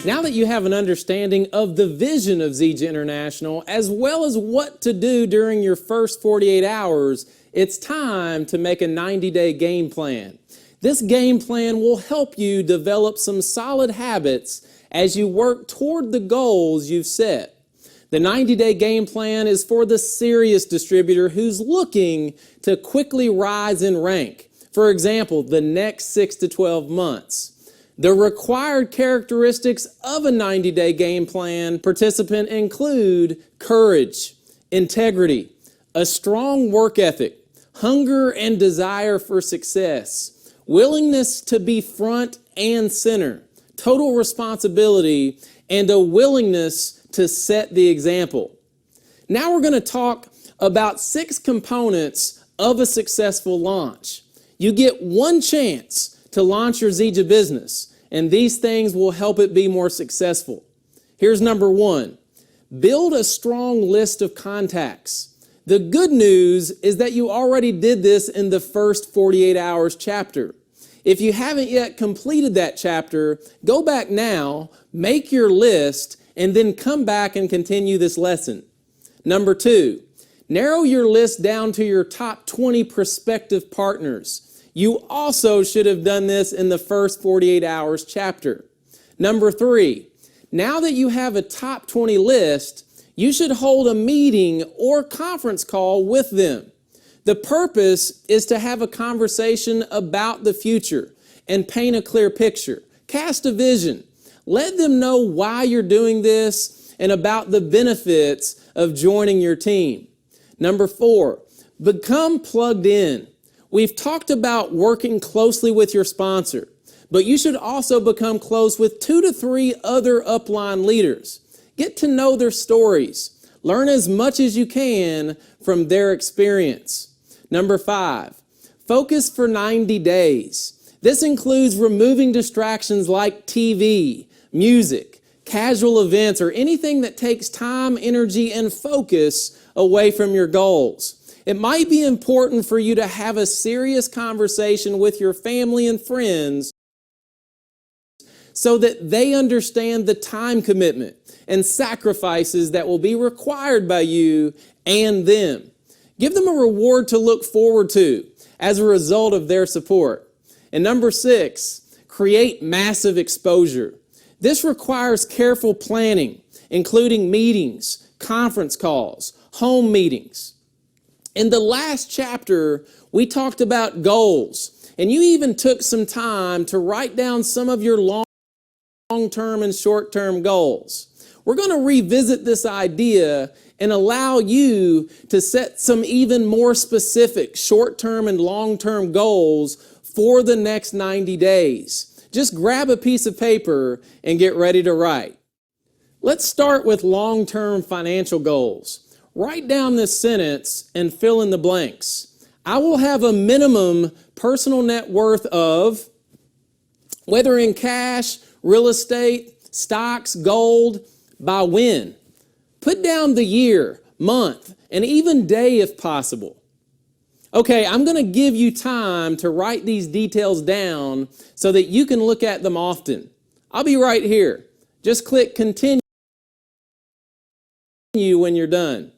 Now that you have an understanding of the vision of Zija International, as well as what to do during your first 48 hours, it's time to make a 90-day game plan. This game plan will help you develop some solid habits as you work toward the goals you've set. The 90-day game plan is for the serious distributor who's looking to quickly rise in rank. For example, the next 6 to 12 months. The required characteristics of a 90-day game plan participant include courage, integrity, a strong work ethic, hunger and desire for success, willingness to be front and center, total responsibility, and a willingness to set the example. Now we're going to talk about 6 components of a successful launch. You get one chance to launch your Zija business, and these things will help it be more successful. Here's number 1. Build a strong list of contacts. The good news is that you already did this in the first 48 hours chapter. If you haven't yet completed that chapter, go back now, make your list, and then come back and continue this lesson. Number 2, narrow your list down to your top 20 prospective partners. You also should have done this in the first 48 hours chapter. Number 3, now that you have a top 20 list, you should hold a meeting or conference call with them. The purpose is to have a conversation about the future and paint a clear picture. Cast a vision. Let them know why you're doing this and about the benefits of joining your team. Number 4, become plugged in. We've talked about working closely with your sponsor, but you should also become close with 2 to 3 other upline leaders. Get to know their stories. Learn as much as you can from their experience. Number 5, focus for 90 days. This includes removing distractions like TV, music, casual events, or anything that takes time, energy, and focus away from your goals. It might be important for you to have a serious conversation with your family and friends so that they understand the time commitment and sacrifices that will be required by you and them. Give them a reward to look forward to as a result of their support. And number 6, create massive exposure. This requires careful planning, including meetings, conference calls, home meetings. In the last chapter, we talked about goals, and you even took some time to write down some of your long-term and short-term goals. We're going to revisit this idea and allow you to set some even more specific short-term and long-term goals for the next 90 days. Just grab a piece of paper and get ready to write. Let's start with long-term financial goals. Write down this sentence and fill in the blanks. I will have a minimum personal net worth of, whether in cash, real estate, stocks, gold, by when? Put down the year, month, and even day if possible. Okay, I'm going to give you time to write these details down so that you can look at them often. I'll be right here. Just click continue when you're done.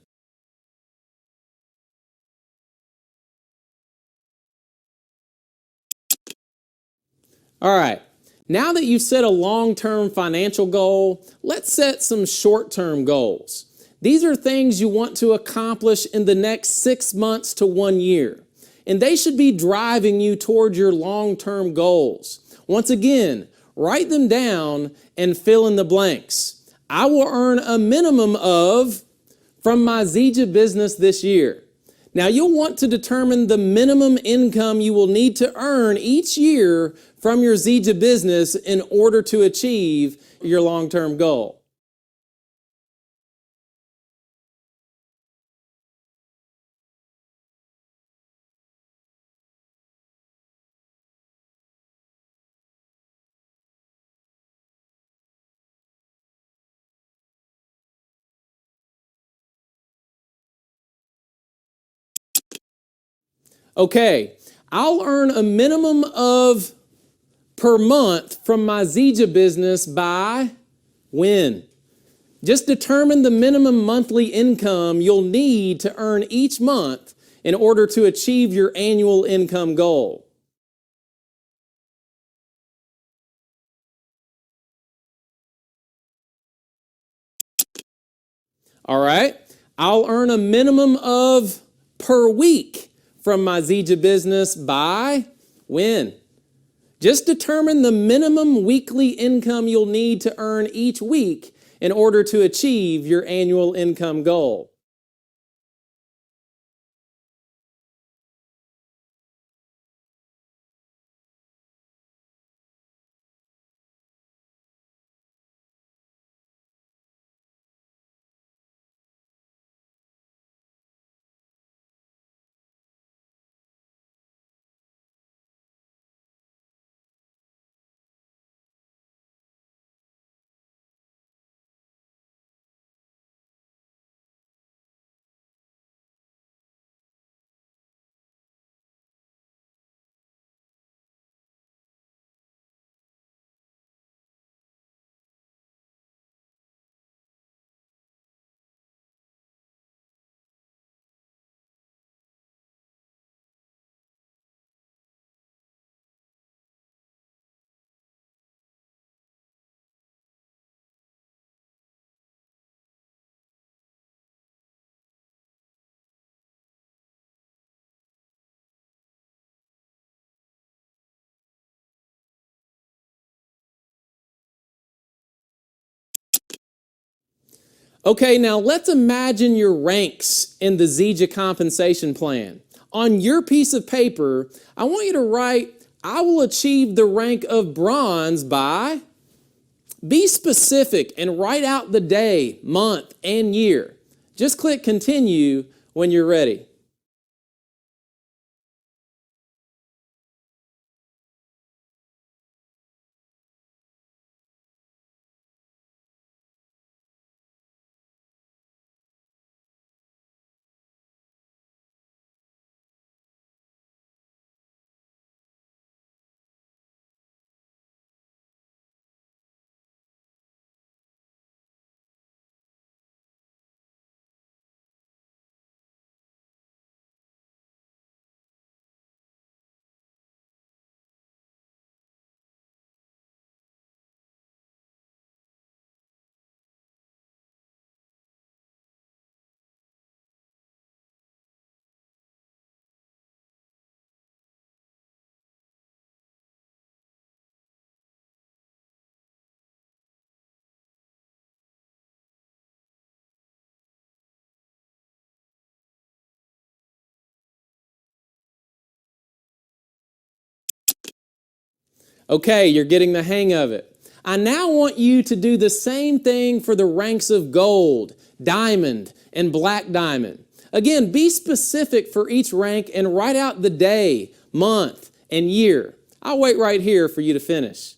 All right, now that you've set a long-term financial goal, let's set some short-term goals. These are things you want to accomplish in the next 6 months to 1 year, and they should be driving you toward your long-term goals. Once again, write them down and fill in the blanks. I will earn a minimum of from my Zija business this year. Now you'll want to determine the minimum income you will need to earn each year from your Zija business in order to achieve your long-term goal. Okay, I'll earn a minimum of per month from my Zija business by when. Just determine the minimum monthly income you'll need to earn each month in order to achieve your annual income goal. All right, I'll earn a minimum of per week from my Zija business by when. Just determine the minimum weekly income you'll need to earn each week in order to achieve your annual income goal. Okay, now let's imagine your ranks in the Zija compensation plan. On your piece of paper, I want you to write, I will achieve the rank of bronze by. Be specific and write out the day, month, and year. Just click continue when you're ready. Okay, you're getting the hang of it. I now want you to do the same thing for the ranks of gold, diamond, and black diamond. Again, be specific for each rank and write out the day, month, and year. I'll wait right here for you to finish.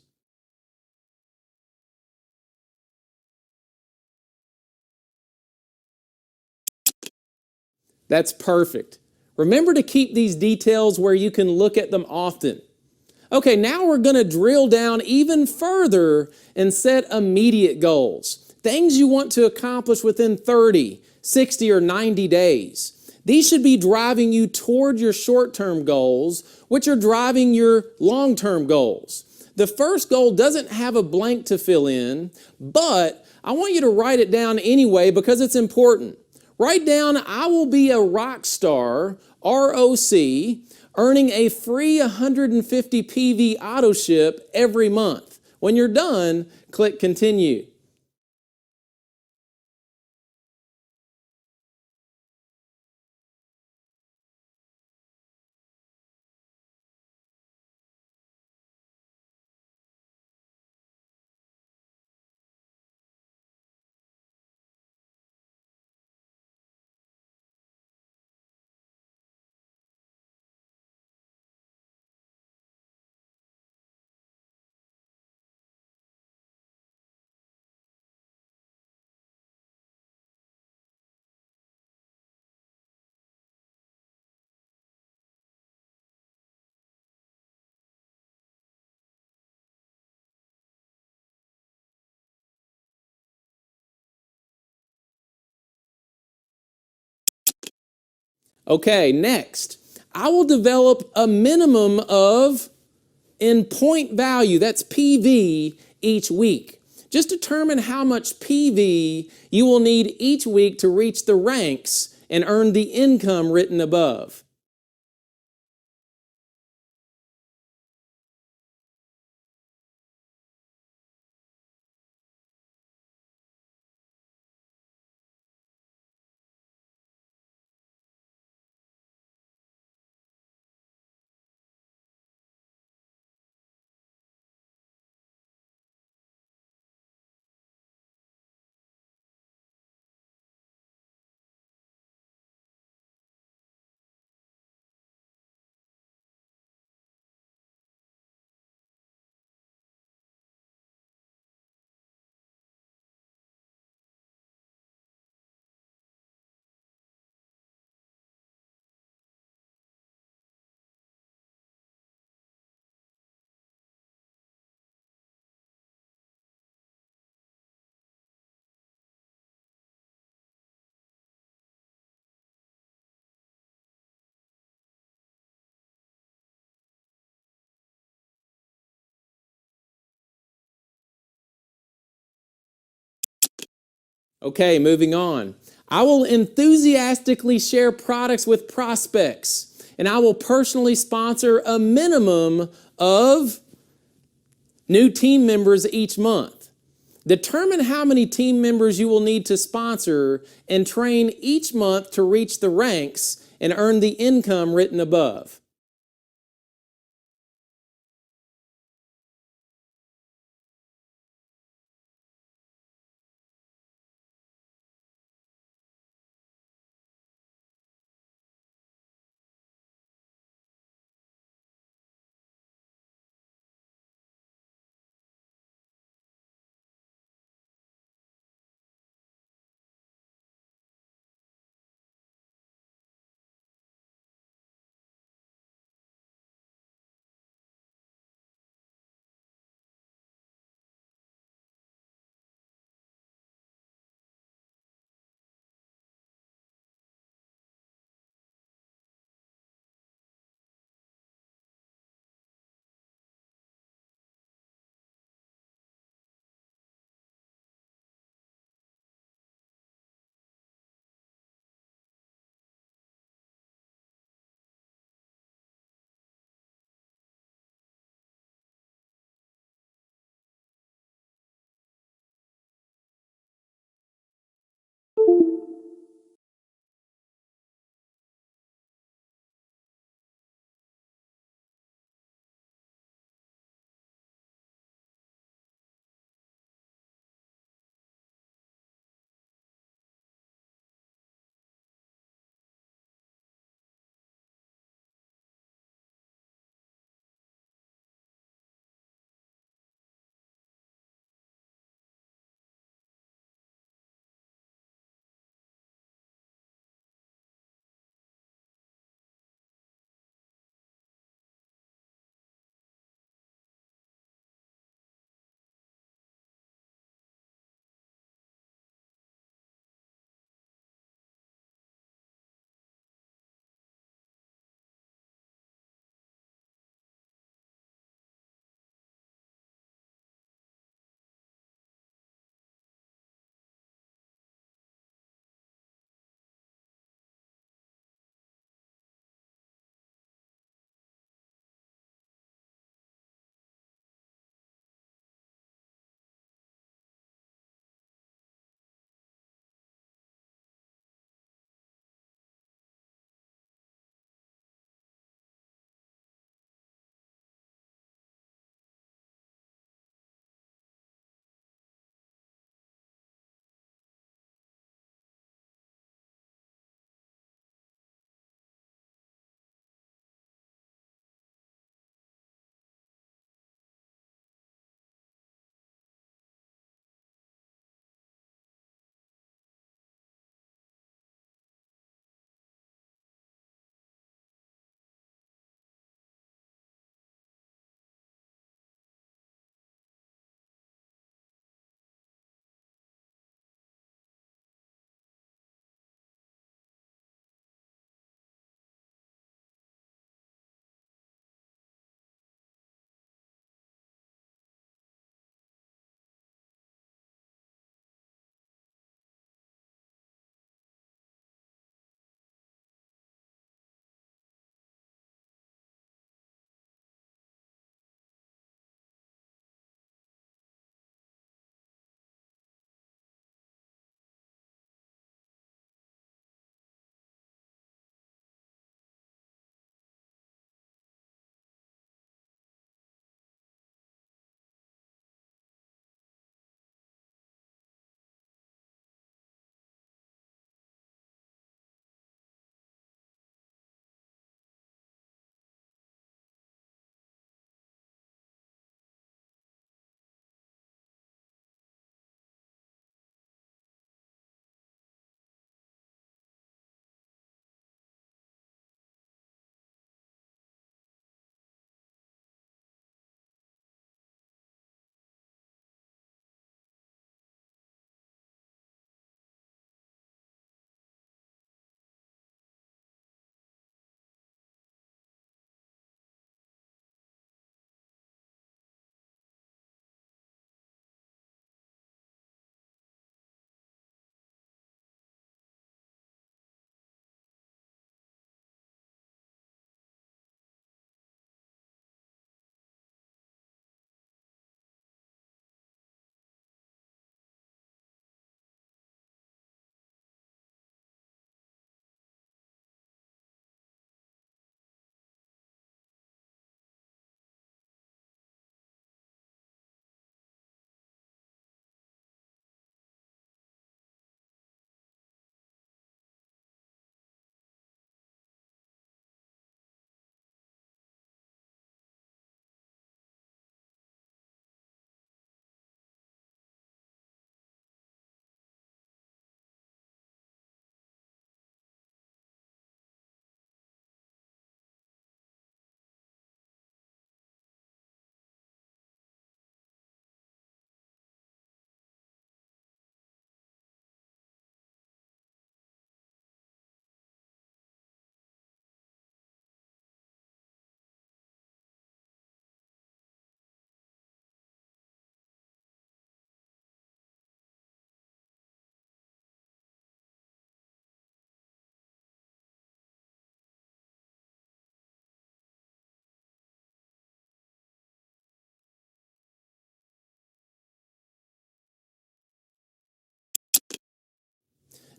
That's perfect. Remember to keep these details where you can look at them often. Okay, now we're going to drill down even further and set immediate goals. Things you want to accomplish within 30, 60, or 90 days. These should be driving you toward your short-term goals, which are driving your long-term goals. The first goal doesn't have a blank to fill in, but I want you to write it down anyway because it's important. Write down, I will be a rock star, ROC, earning a free 150 PV auto ship every month. When you're done, click continue. Okay, next, I will develop a minimum of in point value, that's PV, each week. Just determine how much PV you will need each week to reach the ranks and earn the income written above. Okay, moving on. I will enthusiastically share products with prospects, and I will personally sponsor a minimum of new team members each month. Determine how many team members you will need to sponsor and train each month to reach the ranks and earn the income written above.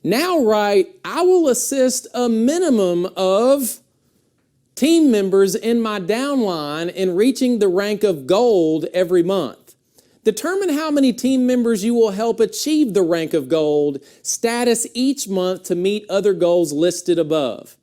Now write, I will assist a minimum of team members in my downline in reaching the rank of gold every month. Determine how many team members you will help achieve the rank of gold status each month to meet other goals listed above.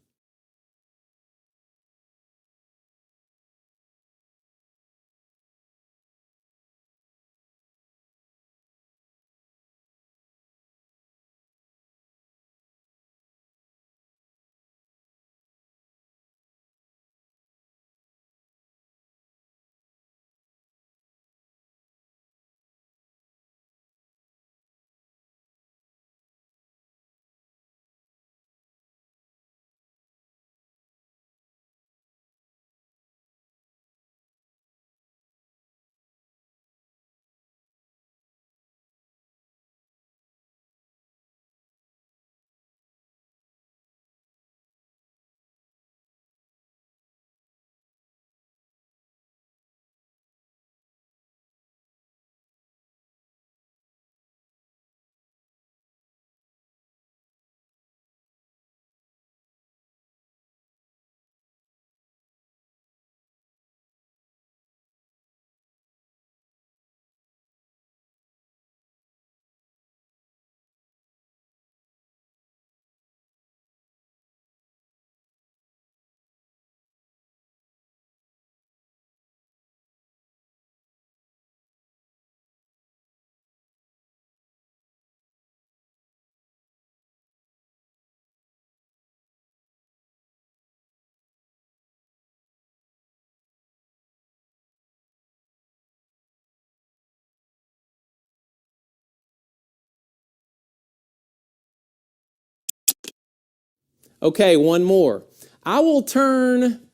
Okay, one more. I will turn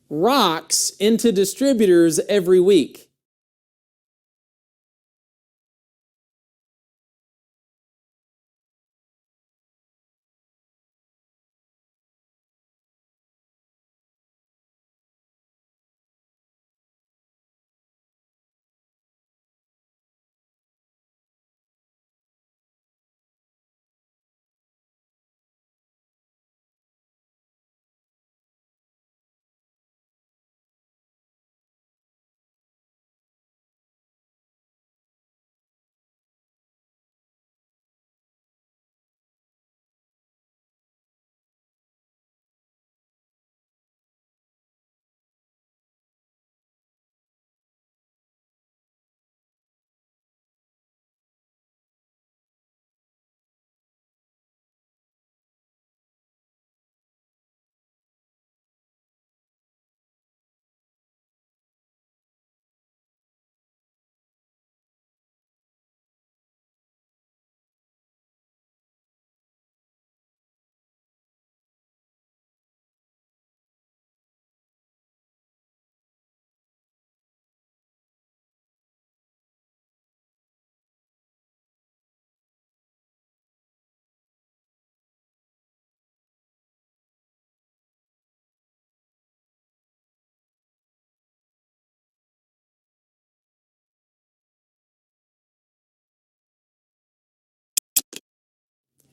rocks into distributors every week.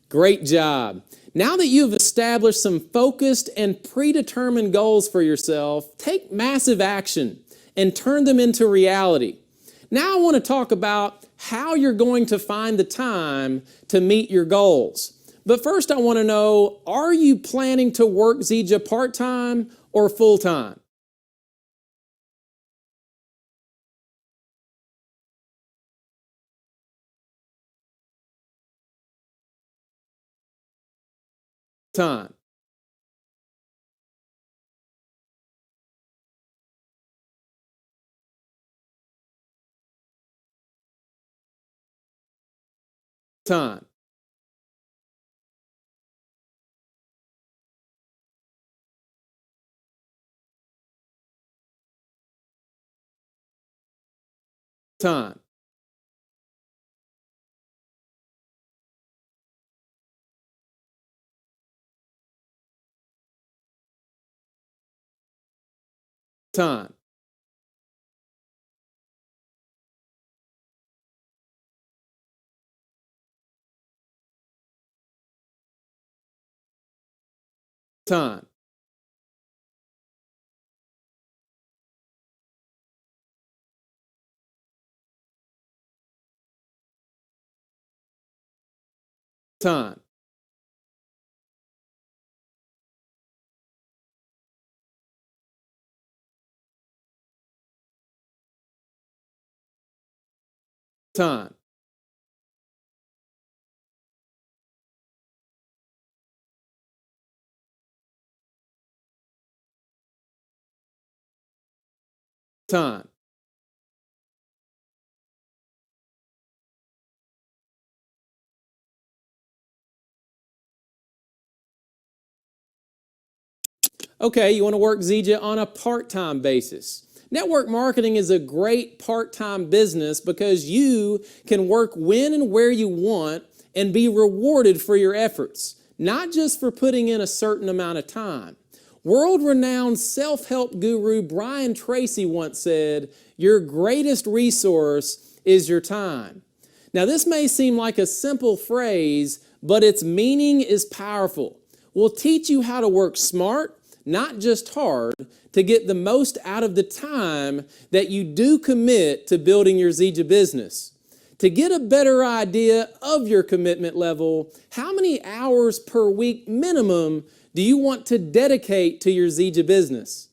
Great job. Now that you've established some focused and predetermined goals for yourself, take massive action and turn them into reality. Now I want to talk about how you're going to find the time to meet your goals. But first I want to know, are you planning to work Zija part-time or full-time? Time. Time. Time. Time. Time. Time. Time. Time. Okay, you want to work Zija on a part-time basis. Network marketing is a great part-time business because you can work when and where you want and be rewarded for your efforts, not just for putting in a certain amount of time. World-renowned self-help guru Brian Tracy once said, "Your greatest resource is your time." Now, this may seem like a simple phrase, but its meaning is powerful. We'll teach you how to work smart, not just hard, to get the most out of the time that you do commit to building your Zija business. To get a better idea of your commitment level, how many hours per week minimum do you want to dedicate to your Zija business?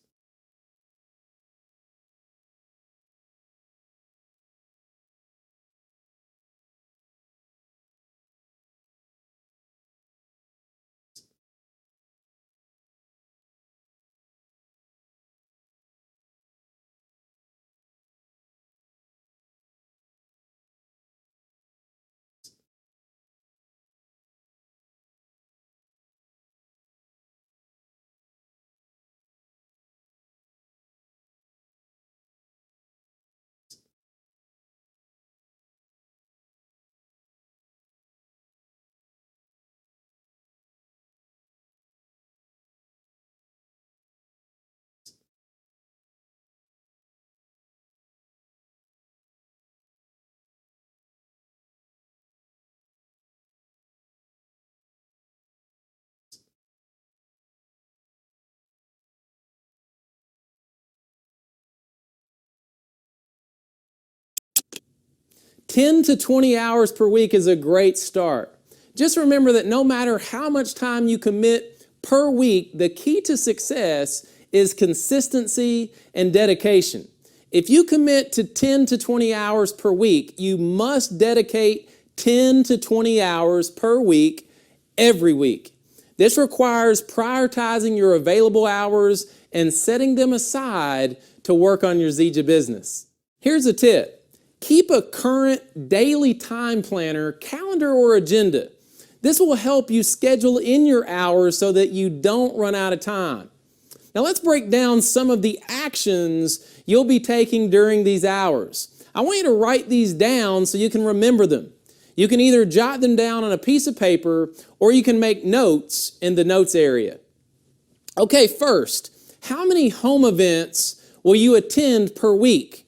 Ten to 20 hours per week is a great start. Just remember that no matter how much time you commit per week, the key to success is consistency and dedication. If you commit to 10 to 20 hours per week, you must dedicate 10 to 20 hours per week every week. This requires prioritizing your available hours and setting them aside to work on your Zija business. Here's a tip. Keep a current daily time planner, calendar, or agenda. This will help you schedule in your hours so that you don't run out of time. Now let's break down some of the actions you'll be taking during these hours. I want you to write these down so you can remember them. You can either jot them down on a piece of paper or you can make notes in the notes area. Okay, first, how many home events will you attend per week?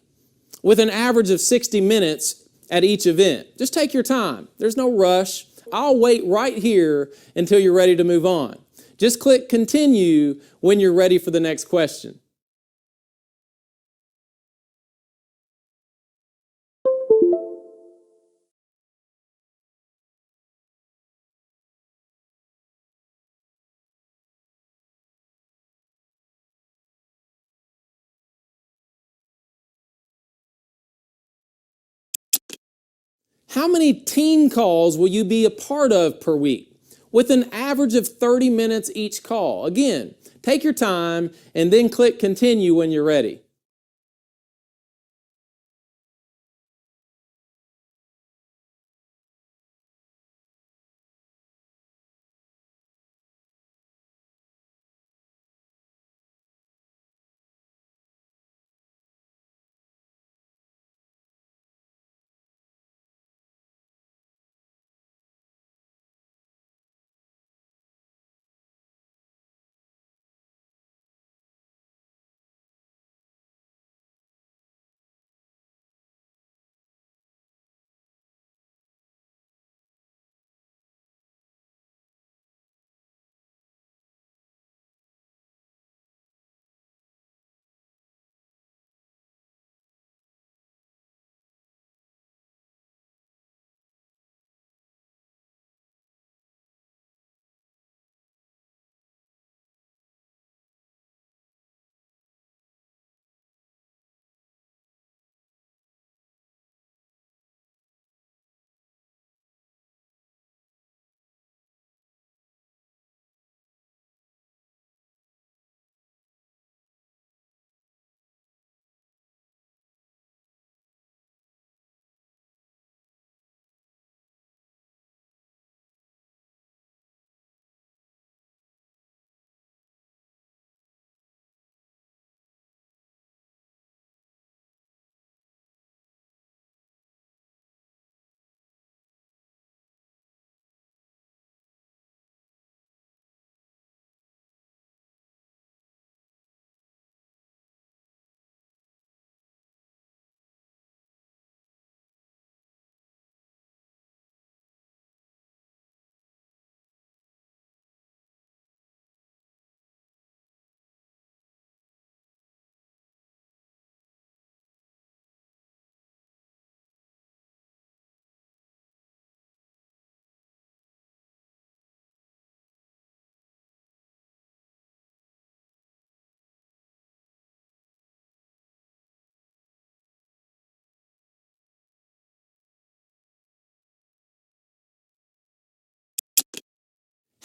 With an average of 60 minutes at each event. Just take your time. There's no rush. I'll wait right here until you're ready to move on. Just click continue when you're ready for the next question. How many team calls will you be a part of per week? With an average of 30 minutes each call. Again, take your time and then click continue when you're ready.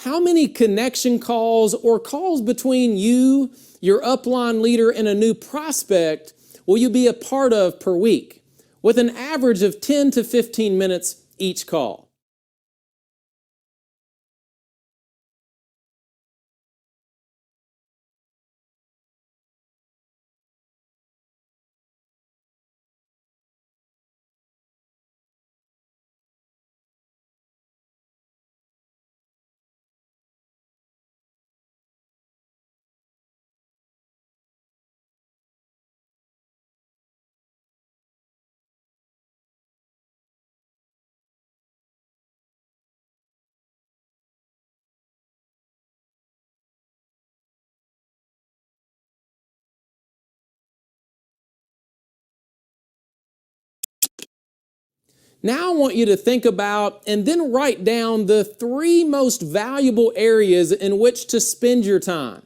How many connection calls or calls between you, your upline leader, and a new prospect will you be a part of per week, with an average of 10 to 15 minutes each call? Now I want you to think about and then write down the 3 most valuable areas in which to spend your time.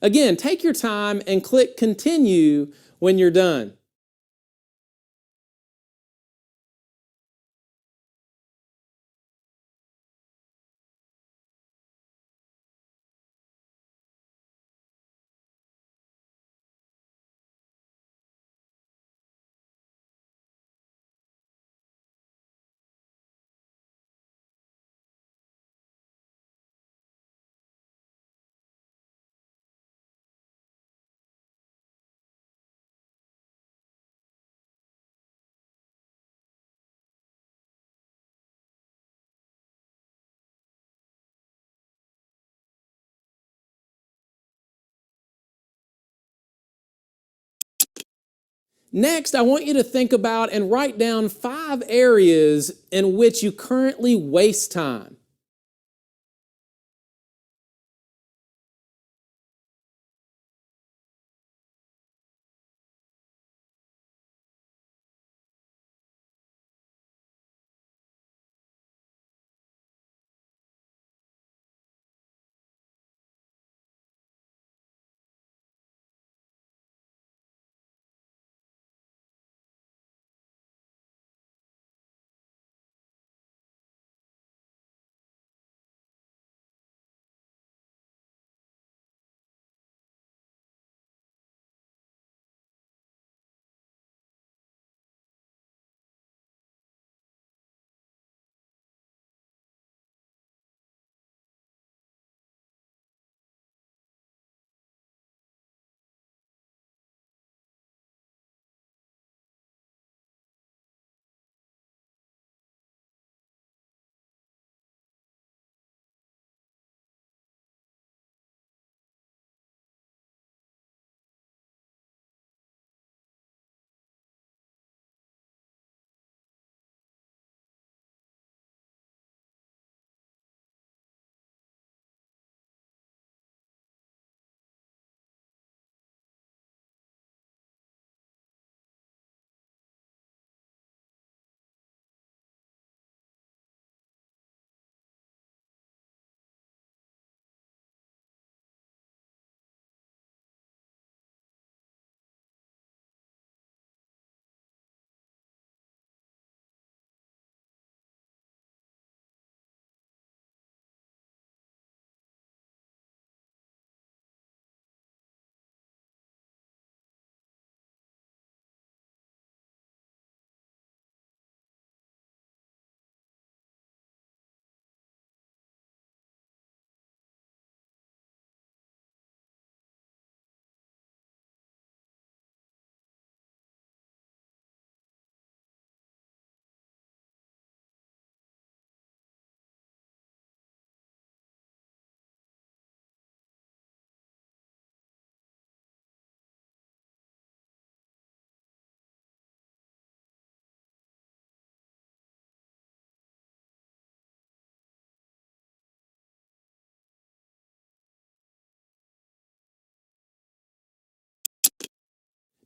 Again, take your time and click continue when you're done. Next, I want you to think about and write down 5 areas in which you currently waste time.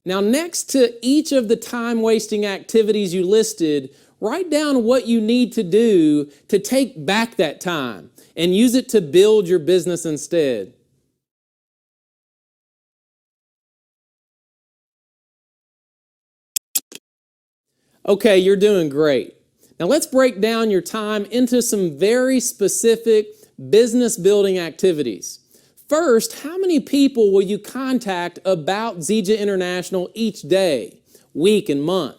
Now, next to each of the time wasting activities you listed, write down what you need to do to take back that time and use it to build your business instead. Okay, you're doing great. Now let's break down your time into some very specific, business building activities. First, how many people will you contact about Zija International each day, week, and month?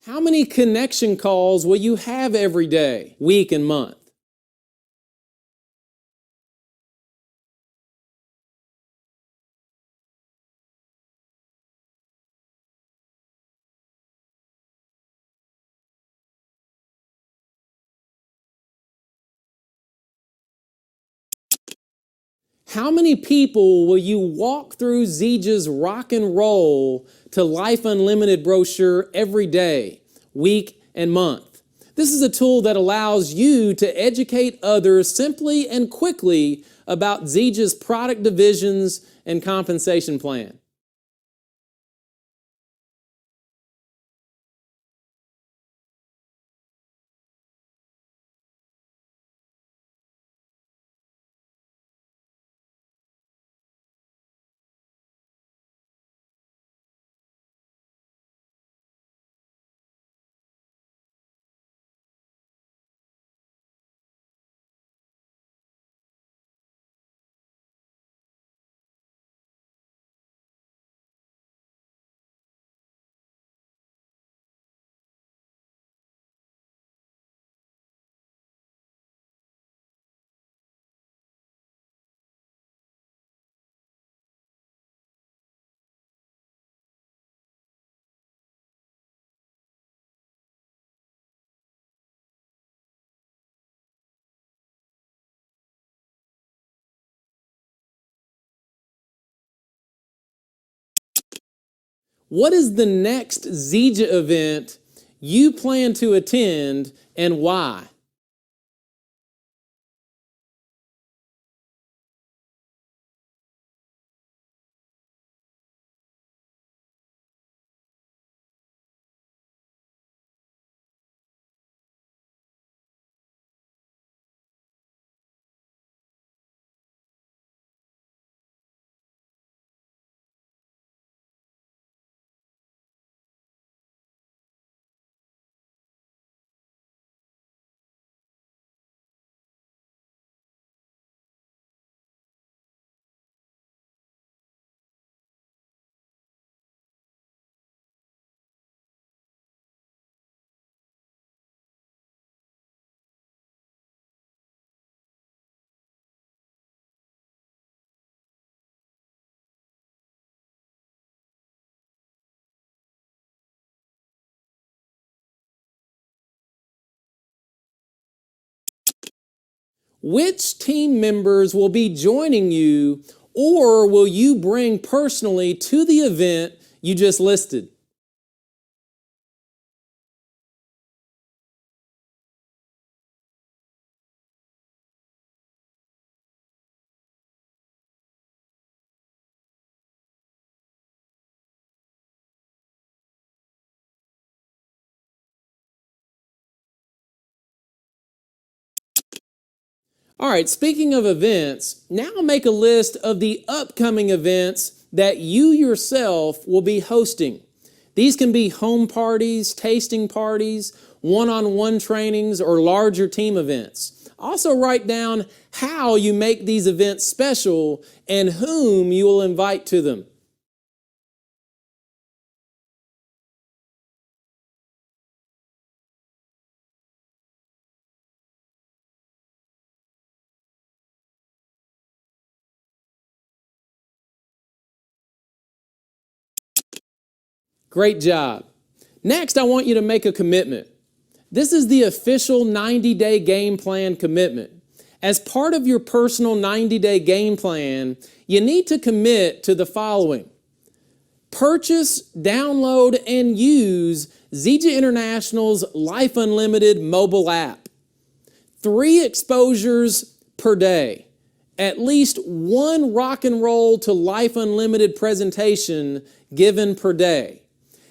How many connection calls will you have every day, week, and month? How many people will you walk through Zija's Rock and Roll to Life Unlimited brochure every day, week, and month? This is a tool that allows you to educate others simply and quickly about Zija's product divisions and compensation plan. What is the next Zija event you plan to attend and why? Which team members will be joining you, or will you bring personally to the event you just listed? All right, speaking of events, now make a list of the upcoming events that you yourself will be hosting. These can be home parties, tasting parties, one-on-one trainings, or larger team events. Also write down how you make these events special and whom you will invite to them. Great job. Next, I want you to make a commitment. This is the official 90-day game plan commitment. As part of your personal 90-day game plan, you need to commit to the following. Purchase, download, and use Zija International's Life Unlimited mobile app. 3 exposures per day. At least 1 rock and roll to Life Unlimited presentation given per day.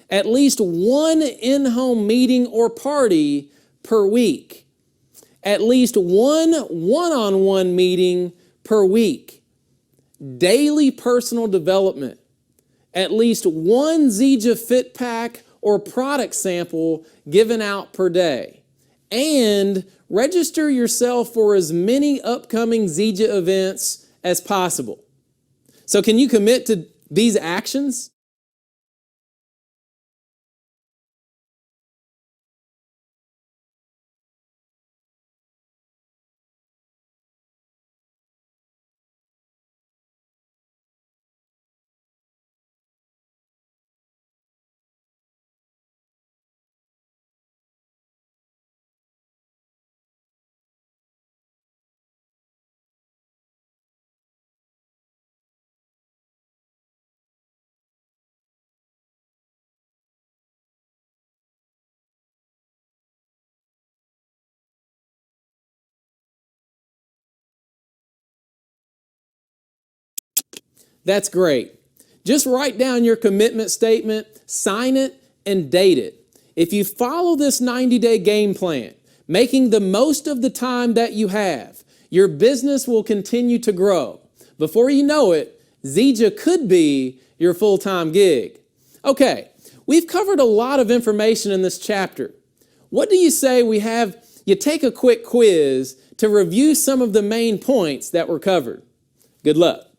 At least 1 in-home meeting or party per week. At least 1 one-on-one meeting per week. Daily personal development. At least 1 Zija Fit Pack or product sample given out per day. And register yourself for as many upcoming Zija events as possible. So can you commit to these actions? That's great. Just write down your commitment statement, sign it, and date it. If you follow this 90-day game plan, making the most of the time that you have, your business will continue to grow. Before you know it, Zija could be your full-time gig. Okay, we've covered a lot of information in this chapter. What do you say you take a quick quiz to review some of the main points that were covered? Good luck.